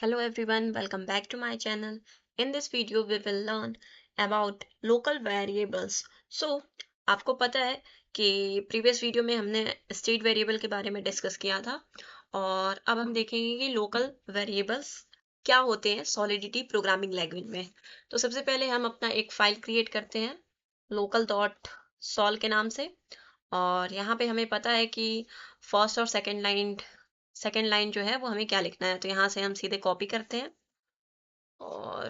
Hello everyone, welcome back to my channel. In this video we will learn about local variables. So आपको पता है कि previous video में हमने state variable के बारे में डिस्कस किया था और अब हम देखेंगे कि लोकल वेरिएबल्स क्या होते हैं सॉलिडिटी प्रोग्रामिंग लैंग्वेज में। तो सबसे पहले हम अपना एक फाइल क्रिएट करते हैं लोकल डॉट सॉल के नाम से। और यहाँ पे हमें पता है कि फर्स्ट और सेकेंड लाइन जो है वो हमें क्या लिखना है, तो यहाँ से हम सीधे कॉपी करते हैं और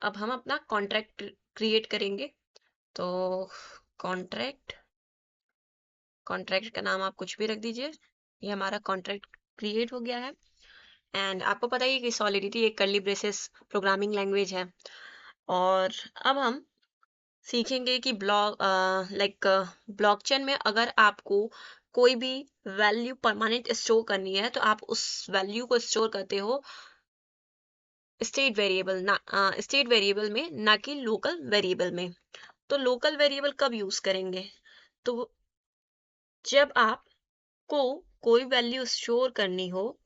अब हम अपना कॉन्ट्रैक्ट क्रिएट करेंगे। तो कॉन्ट्रैक्ट कॉन्ट्रैक्ट का नाम आप कुछ भी रख दीजिए। ये हमारा कॉन्ट्रैक्ट क्रिएट हो गया है। एंड आपको पता ही है कि सॉलिडिटी एक कर्ली ब्रेसेस प्रोग्रामिंग लैंग्वेज है। और अब हम सीखेंगे कि ब्लॉकचेन में अगर आपको कोई भी वैल्यू परमानेंट स्टोर करनी है तो आप उस वैल्यू को स्टोर करते हो स्टेट वेरिएबल में, ना कि लोकल वेरिएबल में। तो लोकल वेरिएबल कब यूज करेंगे? तो जब आपको कोई वैल्यू स्टोर करनी हो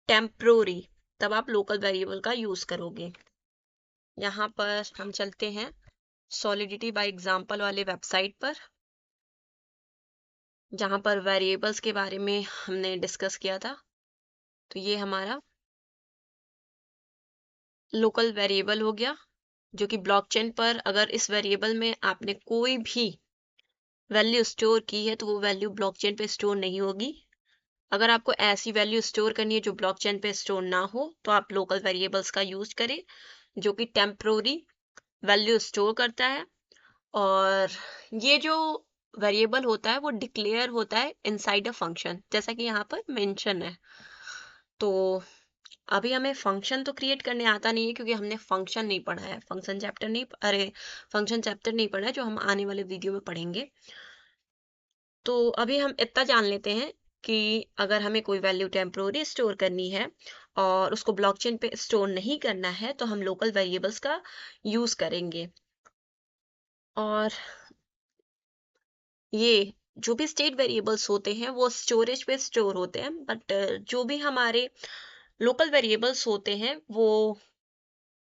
टेम्परोरी, तब आप लोकल वेरिएबल का यूज करोगे। यहाँ पर हम चलते हैं सॉलिडिटी बाय एग्जांपल वाले वेबसाइट पर, जहाँ पर वेरिएबल्स के बारे में हमने डिस्कस किया था। तो ये हमारा लोकल वेरिएबल हो गया, जो कि ब्लॉकचेन पर अगर इस वेरिएबल में आपने कोई भी वैल्यू स्टोर की है तो वो वैल्यू ब्लॉकचेन पे स्टोर नहीं होगी। अगर आपको ऐसी वैल्यू स्टोर करनी है जो ब्लॉकचेन पे स्टोर ना हो तो आप लोकल वेरिएबल्स का यूज करें, जो कि टेम्परोरी वैल्यू स्टोर करता है। और ये जो वेरिएबल होता है वो डिक्लेयर होता है इनसाइड अ फंक्शन, जैसा कि यहाँ पर मेंशन है। तो अभी हमें फंक्शन तो क्रिएट करने आता नहीं है, क्योंकि हमने फंक्शन नहीं पढ़ा है, फंक्शन चैप्टर नहीं पढ़ा है, जो हम आने वाले वीडियो में पढ़ेंगे। तो अभी हम इतना जान लेते हैं कि अगर हमें कोई वैल्यू टेम्परोरी स्टोर करनी है और उसको ब्लॉकचेन पे स्टोर नहीं करना है तो हम लोकल वेरिएबल्स का यूज करेंगे। और ये जो भी स्टेट वेरिएबल्स होते हैं वो स्टोरेज पे स्टोर होते हैं, बट जो भी हमारे लोकल वेरिएबल्स होते हैं वो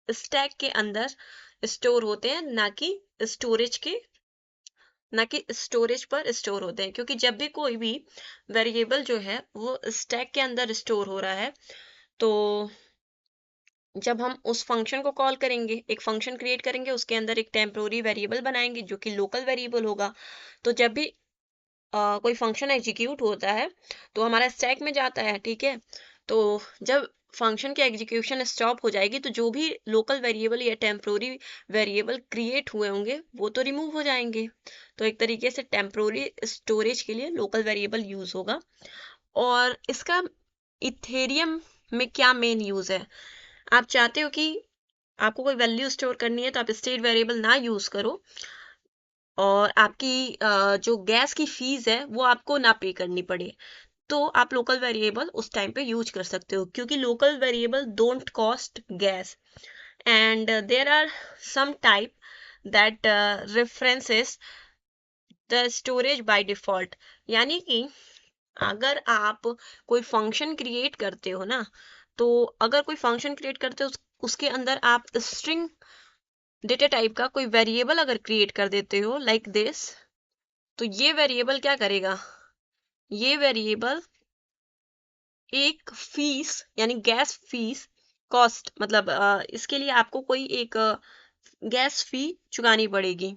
स्टैक के अंदर स्टोर होते हैं, ना कि स्टोरेज पर स्टोर होते हैं। क्योंकि जब भी कोई भी वेरिएबल जो है वो स्टैक के अंदर स्टोर हो रहा है, तो जब हम उस फंक्शन को कॉल करेंगे, एक फंक्शन क्रिएट करेंगे, उसके अंदर एक टेम्पोररी वेरिएबल बनाएंगे जो कि लोकल वेरिएबल होगा। तो जब भी कोई फंक्शन एग्जीक्यूट होता है तो हमारा स्टैक में जाता है, ठीक है। तो जब फंक्शन की एग्जीक्यूशन स्टॉप हो जाएगी तो जो भी लोकल वेरिएबल या टेम्पोररी वेरिएबल क्रिएट हुए होंगे वो तो रिमूव हो जाएंगे। तो एक तरीके से टेम्पोररी स्टोरेज के लिए लोकल वेरिएबल यूज होगा। और इसका इथेरियम में क्या मेन यूज है? आप चाहते हो कि आपको कोई वैल्यू स्टोर करनी है तो आप स्टेट वेरिएबल ना यूज करो और आपकी जो गैस की फीस है वो आपको ना पे करनी पड़े, तो आप लोकल वेरिएबल उस टाइम पे यूज कर सकते हो, क्योंकि local variable don't cost gas. And there are some type that references the storage by default. यानी कि अगर आप कोई फंक्शन क्रिएट करते हो ना, तो अगर कोई फंक्शन क्रिएट करते हो उसके अंदर आप स्ट्रिंग डेटा टाइप का कोई वेरिएबल अगर क्रिएट कर देते हो लाइक दिस, तो ये वेरिएबल क्या करेगा? ये वेरिएबल एक फीस यानी गैस फीस कॉस्ट, मतलब इसके लिए आपको कोई एक गैस फी चुकानी पड़ेगी,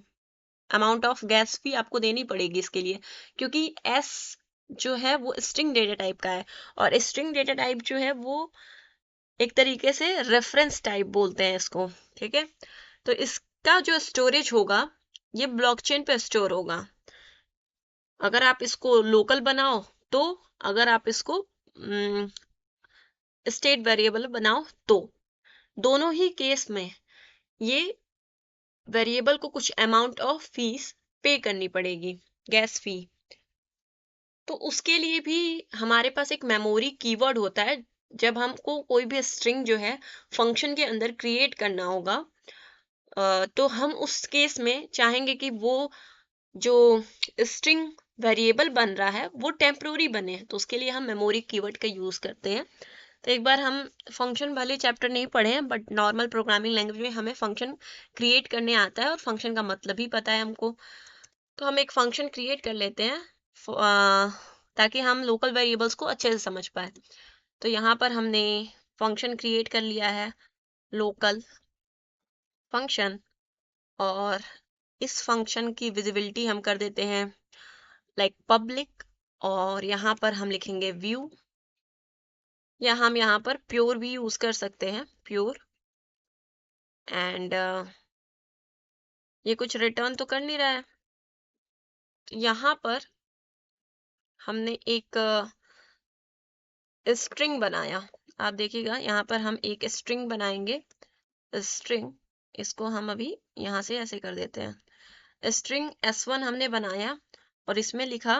अमाउंट ऑफ गैस फी आपको देनी पड़ेगी इसके लिए, क्योंकि एस जो है वो स्ट्रिंग डेटा टाइप का है। और स्ट्रिंग डेटा टाइप जो है वो एक तरीके से रेफरेंस टाइप बोलते हैं इसको, ठीक है। तो इसका जो स्टोरेज होगा ये ब्लॉकचेन पे स्टोर होगा। अगर आप इसको लोकल बनाओ तो, अगर आप इसको स्टेट वेरिएबल बनाओ तो, दोनों ही केस में ये वेरिएबल को कुछ अमाउंट ऑफ फीस पे करनी पड़ेगी, गैस फी। तो उसके लिए भी हमारे पास एक मेमोरी कीवर्ड होता है। जब हमको कोई भी स्ट्रिंग जो है फंक्शन के अंदर क्रिएट करना होगा, तो हम उस केस में चाहेंगे कि वो जो स्ट्रिंग वेरिएबल बन रहा है वो टेम्प्रोरी बने, तो उसके लिए हम मेमोरी कीवर्ड का यूज करते हैं। तो एक बार हम फंक्शन भले चैप्टर नहीं पढ़े हैं, बट नॉर्मल प्रोग्रामिंग लैंग्वेज में हमें फंक्शन क्रिएट करने आता है और फंक्शन का मतलब भी पता है हमको। तो हम एक फंक्शन क्रिएट कर लेते हैं ताकि हम लोकल वेरिएबल्स को अच्छे से समझ पाए। तो यहाँ पर हमने फंक्शन क्रिएट कर लिया है, लोकल फंक्शन, और इस फंक्शन की विजिबिलिटी हम कर देते हैं लाइक पब्लिक, और यहाँ पर हम लिखेंगे व्यू, या हम यहाँ पर प्योर भी यूज कर सकते हैं, प्योर। एंड ये कुछ रिटर्न तो कर नहीं रहा है, तो यहाँ पर हमने एक स्ट्रिंग बनाया। आप देखिएगा यहाँ पर हम एक स्ट्रिंग बनाएंगे, स्ट्रिंग, इसको हम अभी यहाँ से ऐसे कर देते हैं। स्ट्रिंग S1 हमने बनाया और इसमें लिखा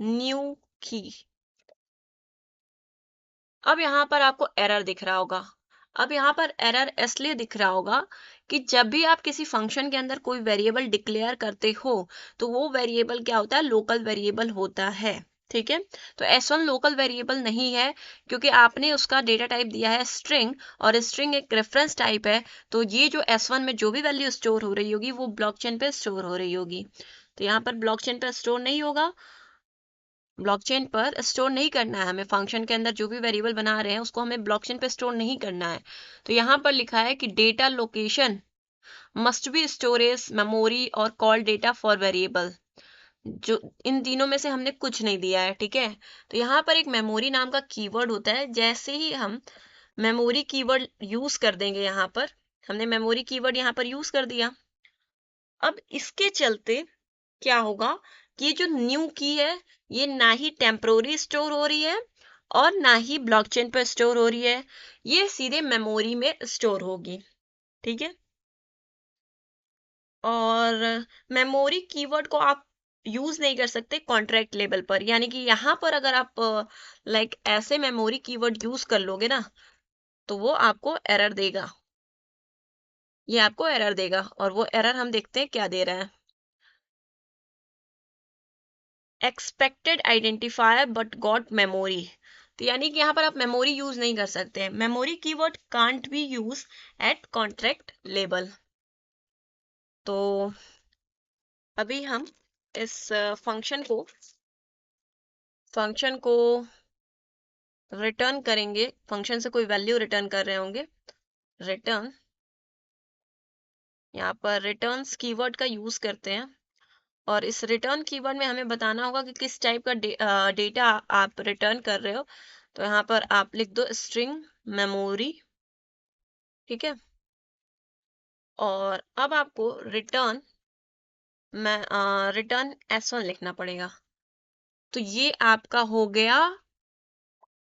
न्यू की। अब यहाँ पर आपको एरर दिख रहा होगा। अब यहाँ पर एरर इसलिए दिख रहा होगा कि जब भी आप किसी फंक्शन के अंदर कोई वेरिएबल डिक्लेयर करते हो तो वो वेरिएबल क्या होता है, लोकल वेरिएबल होता है। ठीक है, तो S1 लोकल वेरिएबल नहीं है क्योंकि आपने उसका डेटा टाइप दिया है स्ट्रिंग, और स्ट्रिंग एक रेफरेंस टाइप है। तो ये जो S1 में जो भी वैल्यू स्टोर हो रही होगी वो ब्लॉकचेन पे स्टोर हो रही होगी। तो यहाँ पर ब्लॉकचेन पे स्टोर नहीं होगा, ब्लॉकचेन पर स्टोर नहीं करना है हमें। फंक्शन के अंदर जो भी वेरिएबल बना रहे हैं उसको हमें ब्लॉकचेन पे स्टोर नहीं करना है। तो यहाँ पर लिखा है कि data location must be storage memory और कॉल डेटा फॉर वेरिएबल। जो इन तीनों में से हमने कुछ नहीं दिया है, ठीक है। तो यहाँ पर एक मेमोरी नाम का कीवर्ड होता है। जैसे ही हम मेमोरी कीवर्ड यूज कर देंगे, यहाँ पर हमने मेमोरी कीवर्ड यहाँ पर यूज कर दिया। अब इसके चलते क्या होगा कि ये जो न्यू की है ये ना ही टेम्पोररी स्टोर हो रही है और ना ही ब्लॉकचेन पर स्टोर हो रही है, ये सीधे मेमोरी में स्टोर होगी। ठीक है, और मेमोरी कीवर्ड को आप यूज नहीं कर सकते कॉन्ट्रैक्ट लेवल पर। यानी कि यहाँ पर अगर आप लाइक ऐसे मेमोरी कीवर्ड यूज कर लोगे ना तो वो आपको एरर देगा, ये आपको एरर देगा। और वो एरर हम देखते हैं क्या दे रहा है, expected identifier but got memory. तो यानी कि यहाँ पर आप मेमोरी यूज नहीं कर सकते, memory keyword can't be use at contract level. तो अभी हम इस फंक्शन को रिटर्न करेंगे। फंक्शन से कोई वैल्यू रिटर्न कर रहे होंगे, रिटर्न, यहाँ पर रिटर्न्स कीवर्ड का यूज करते हैं। और इस रिटर्न कीवर्ड में हमें बताना होगा कि किस टाइप का डेटा आप रिटर्न कर रहे हो। तो यहाँ पर आप लिख दो स्ट्रिंग मेमोरी, ठीक है। और अब आपको रिटर्न S1 लिखना पड़ेगा। तो ये आपका हो गया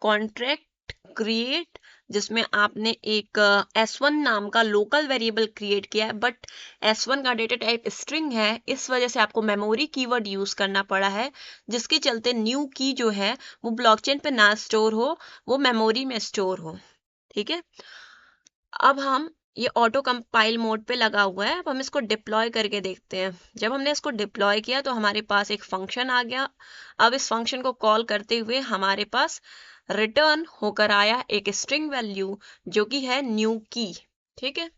कॉन्ट्रैक्ट क्रिएट, जिसमें आपने एक S1 नाम का लोकल वेरिएबल क्रिएट किया है, बट S1 का डेटा टाइप स्ट्रिंग है, इस वजह से आपको मेमोरी कीवर्ड यूज करना पड़ा है, जिसके चलते न्यू की जो है वो ब्लॉकचेन पे ना स्टोर हो, वो मेमोरी में स्टोर हो। ठीक है, अब हम ये ऑटो कंपाइल मोड पे लगा हुआ है। अब हम इसको डिप्लॉय करके देखते हैं। जब हमने इसको डिप्लॉय किया तो हमारे पास एक फंक्शन आ गया। अब इस फंक्शन को कॉल करते हुए हमारे पास रिटर्न होकर आया एक स्ट्रिंग वैल्यू जो कि है न्यू की। ठीक है,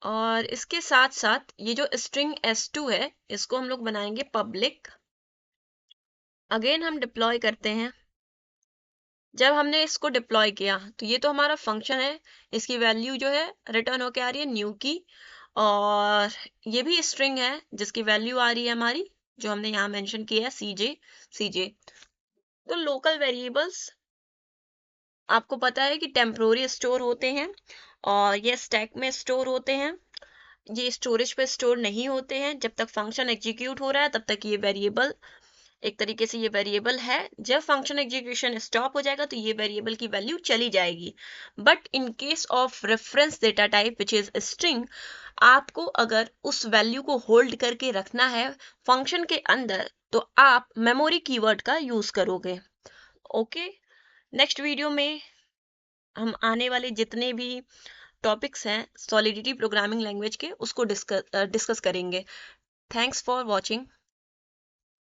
और इसके साथ साथ ये जो स्ट्रिंग S2 है इसको हम लोग बनाएंगे पब्लिक। अगेन हम डिप्लॉय करते हैं। जब हमने इसको डिप्लॉय किया तो ये तो हमारा फंक्शन है, इसकी वैल्यू जो है रिटर्न होके आ रही है न्यू की, और ये भी स्ट्रिंग है जिसकी वैल्यू आ रही है हमारी, जो हमने यहाँ मेंशन किया है सीजे। तो लोकल वेरिएबल्स आपको पता है कि टेम्पोररी स्टोर होते हैं और ये स्टैक में स्टोर होते हैं, ये स्टोरेज पे स्टोर नहीं होते हैं। जब तक फंक्शन एग्जीक्यूट हो रहा है तब तक ये वेरिएबल, एक तरीके से ये वेरिएबल है। जब फंक्शन एग्जीक्यूशन स्टॉप हो जाएगा तो ये वेरिएबल की वैल्यू चली जाएगी। But in case of reference data type which is string, आपको अगर उस वैल्यू को होल्ड करके रखना है फंक्शन के अंदर तो आप मेमोरी कीवर्ड का यूज करोगे। ओके, नेक्स्ट वीडियो में हम आने वाले जितने भी टॉपिक्स हैं सॉलिडिटी प्रोग्रामिंग लैंग्वेज के उसको डिस्कस करेंगे। Thanks for watching.